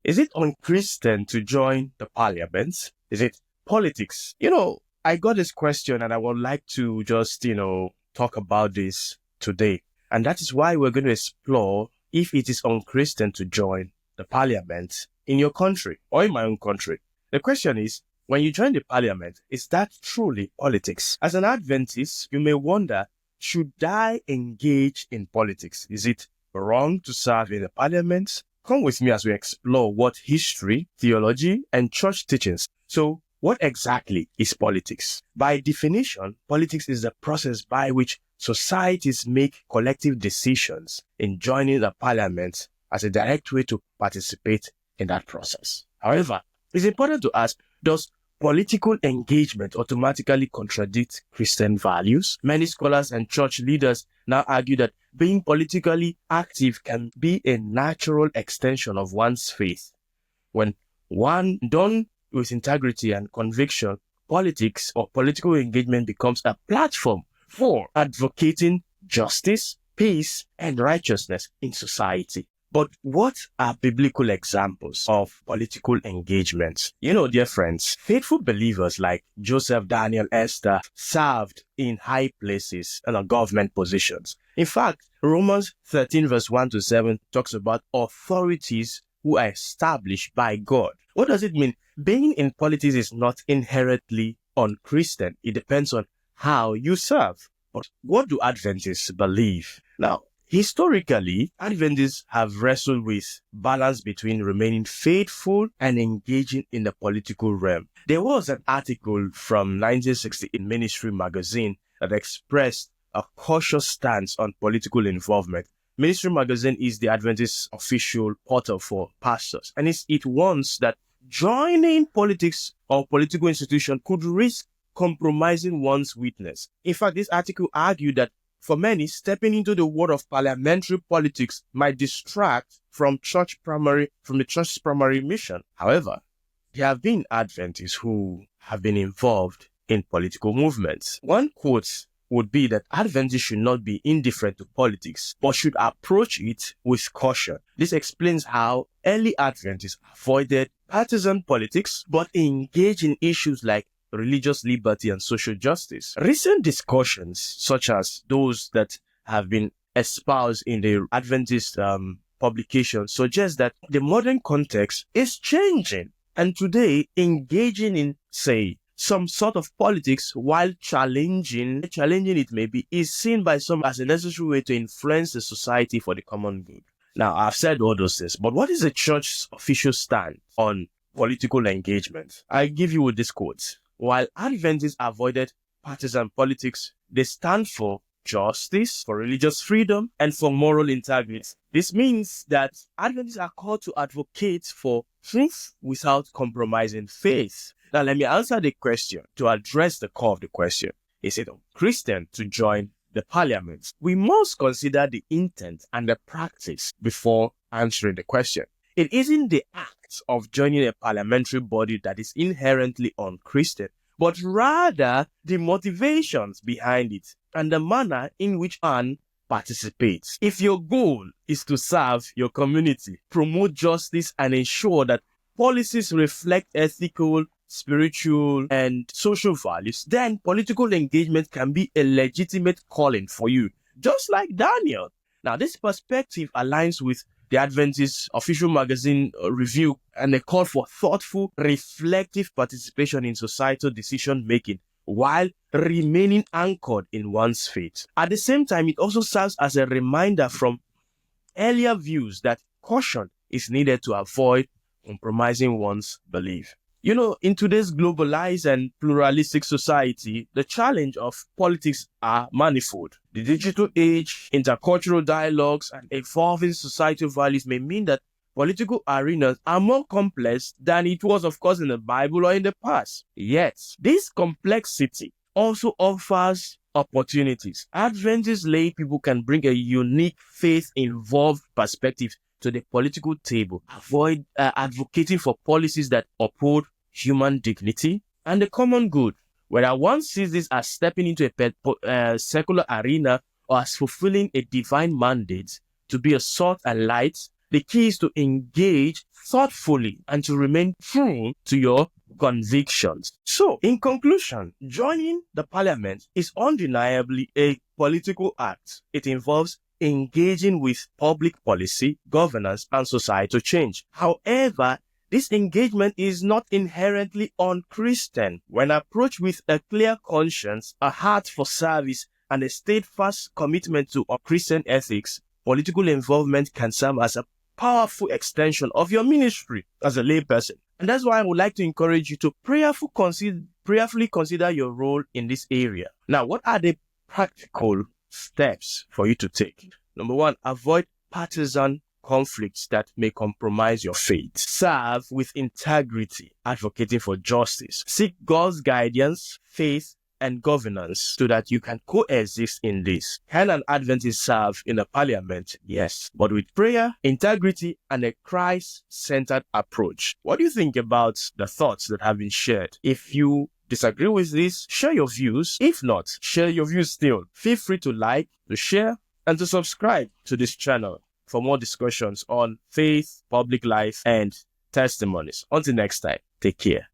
Is it unchristian to join the parliament? Is it politics? I got this question and I would like to just, talk about this today. And that is why we're going to explore if it is unchristian to join the parliament in your country or in my own country. The question is, when you join the parliament, is that truly politics? As an Adventist, you may wonder, should I engage in politics? Is it wrong to serve in the parliament? Come with me as we explore what history, theology, and church teachings. So, what exactly is politics? By definition, politics is the process by which societies make collective decisions in joining the parliament as a direct way to participate in that process. However, it's important to ask, does political engagement automatically contradict Christian values? Many scholars and church leaders now argue that being politically active can be a natural extension of one's faith. When one done with integrity and conviction, politics or political engagement becomes a platform for advocating justice, peace, and righteousness in society. But what are biblical examples of political engagement? Dear friends, faithful believers like Joseph, Daniel, Esther served in high places and government positions. In fact, Romans 13 verse 1 to 7 talks about authorities who are established by God. What does it mean? Being in politics is not inherently unchristian. It depends on how you serve. But what do Adventists believe? Now, historically, Adventists have wrestled with balance between remaining faithful and engaging in the political realm. There was an article from 1960 in Ministry magazine that expressed a cautious stance on political involvement. Ministry magazine is the Adventist official portal for pastors, and it warns that joining politics or political institution could risk compromising one's witness. In fact, this article argued that for many, stepping into the world of parliamentary politics might distract from the church's primary mission. However, there have been Adventists who have been involved in political movements. One quote would be that Adventists should not be indifferent to politics, but should approach it with caution. This explains how early Adventists avoided partisan politics, but engaged in issues like religious liberty and social justice. Recent discussions, such as those that have been espoused in the Adventist publication, suggest that the modern context is changing. And today, engaging in, say, some sort of politics, while challenging it maybe, is seen by some as a necessary way to influence the society for the common good. Now, I've said all those things, but what is the church's official stand on political engagement? I give you with this quote. While Adventists avoided partisan politics, they stand for justice, for religious freedom, and for moral integrity. This means that Adventists are called to advocate for truth without compromising faith. Now, let me answer the question to address the core of the question. Is it unchristian to join the parliament? We must consider the intent and the practice before answering the question. It isn't the act of joining a parliamentary body that is inherently unchristian, but rather the motivations behind it and the manner in which one participates. If your goal is to serve your community, promote justice, and ensure that policies reflect ethical, spiritual, and social values, then political engagement can be a legitimate calling for you, just like Daniel. Now, this perspective aligns with the Adventist official magazine review and a call for thoughtful, reflective participation in societal decision-making while remaining anchored in one's faith. At the same time, it also serves as a reminder from earlier views that caution is needed to avoid compromising one's belief. In today's globalized and pluralistic society, the challenge of politics are manifold. The digital age, intercultural dialogues, and evolving societal values may mean that political arenas are more complex than it was, of course, in the Bible or in the past. Yet, this complexity also offers opportunities. Adventist lay people can bring a unique faith-involved perspective to the political table, avoid advocating for policies that uphold human dignity and the common good. Whether one sees this as stepping into a secular arena or as fulfilling a divine mandate to be a salt and light The key is to engage thoughtfully and to remain true to your convictions. So, in conclusion, joining the parliament is undeniably a political act. It involves engaging with public policy, governance, and societal change. However, this engagement is not inherently unchristian. When approached with a clear conscience, a heart for service, and a steadfast commitment to Christian ethics, political involvement can serve as a powerful extension of your ministry as a layperson. And that's why I would like to encourage you to prayerfully consider your role in this area. Now, what are the practical steps for you to take? Number one, avoid partisan conflicts that may compromise your faith. Serve with integrity, advocating for justice. Seek God's guidance, faith, and governance so that you can coexist in this. Can an Adventist serve in the parliament? Yes, but with prayer, integrity, and a Christ-centered approach. What do you think about the thoughts that have been shared? If you disagree with this, share your views. If not, share your views still. Feel free to like, to share, and to subscribe to this channel for more discussions on faith, public life, and testimonies. Until next time, take care.